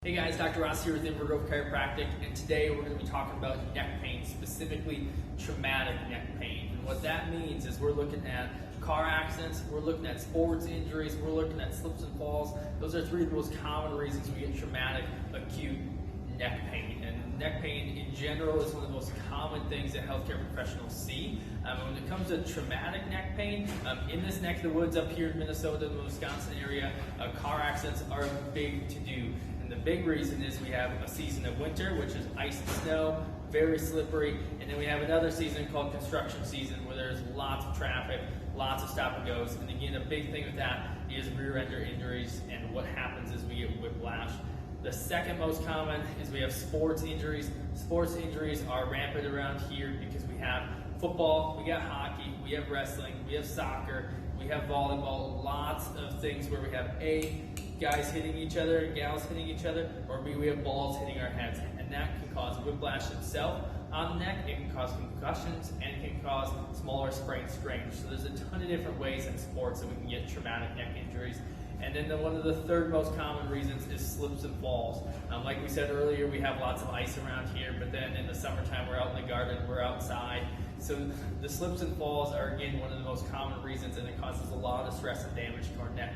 Hey guys, Dr. Ross here with Inver Chiropractic, and today we're going to be talking about neck pain, specifically traumatic neck pain. And what that means is we're looking at car accidents, we're looking at sports injuries, we're looking at slips and falls. Those are three of the most common reasons we get traumatic acute neck pain. And neck pain in general is one of the most common things that healthcare professionals see. When it comes to traumatic neck pain, in this neck of the woods up here in Minnesota, the Wisconsin area, car accidents are big to do. The big reason is we have a season of winter, which is ice and snow, very slippery, and then we have another season called construction season where there's lots of traffic, lots of stop and goes, and again, a big thing with that is rear ender injuries, and what happens is we get whiplash. The second most common is we have sports injuries. Sports injuries are rampant around here because we have football, we got hockey, we have wrestling, we have soccer, we have volleyball, lots of things where we have guys hitting each other and gals hitting each other, or B, we have balls hitting our heads, and that can cause whiplash itself on the neck. It can cause concussions, and it can cause smaller sprained strains. So there's a ton of different ways in sports that we can get traumatic neck injuries. And then one of the third most common reasons is slips and falls. Like we said earlier, we have lots of ice around here, but then in the summertime we're out in the garden, we're outside. So the slips and falls are again one of the most common reasons, and it causes a lot of stress and damage to our neck.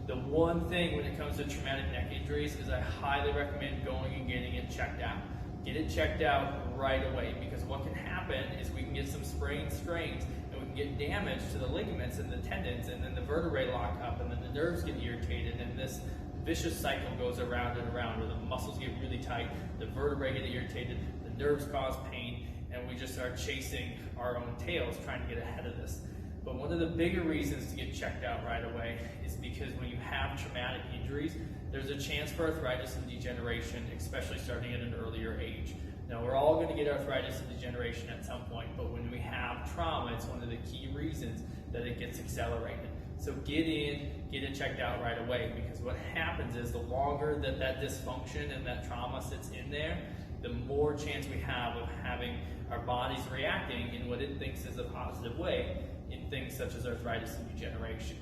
The one thing when it comes to traumatic neck injuries is I highly recommend going and getting it checked out. Get it checked out right away, because what can happen is we can get some sprained strains, and we can get damage to the ligaments and the tendons, and then the vertebrae lock up, and then the nerves get irritated, and this vicious cycle goes around and around where the muscles get really tight, the vertebrae get irritated, the nerves cause pain, and we just start chasing our own tails trying to get ahead of this. But one of the bigger reasons to get checked out right away is because when you have traumatic injuries, there's a chance for arthritis and degeneration, especially starting at an earlier age. Now, we're all going to get arthritis and degeneration at some point, but when we have trauma, it's one of the key reasons that it gets accelerated. So get in, get it checked out right away, because what happens is the longer that dysfunction and that trauma sits in there, the more chance we have of having our bodies reacting in what it thinks is a positive way in things such as arthritis and degeneration.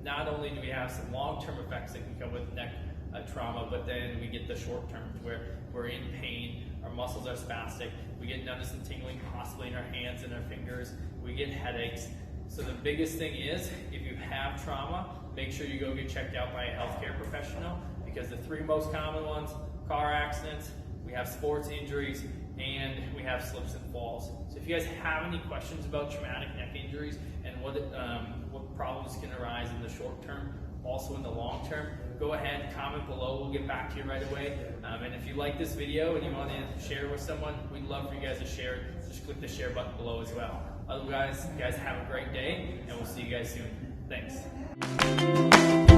Not only do we have some long-term effects that can come with neck trauma, but then we get the short-term where we're in pain, our muscles are spastic, we get numbness and tingling possibly in our hands and our fingers, we get headaches. So the biggest thing is, if you have trauma, make sure you go get checked out by a healthcare professional, because the three most common ones: car accidents, we have sports injuries, and we have slips and falls. So if you guys have any questions about traumatic neck injuries and what problems can arise in the short term, also in the long term, go ahead, comment below, we'll get back to you right away. And if you like this video and you want to share it with someone, we'd love for you guys to share it. Just click the share button below as well. Otherwise, you guys have a great day, and we'll see you guys soon. Thanks.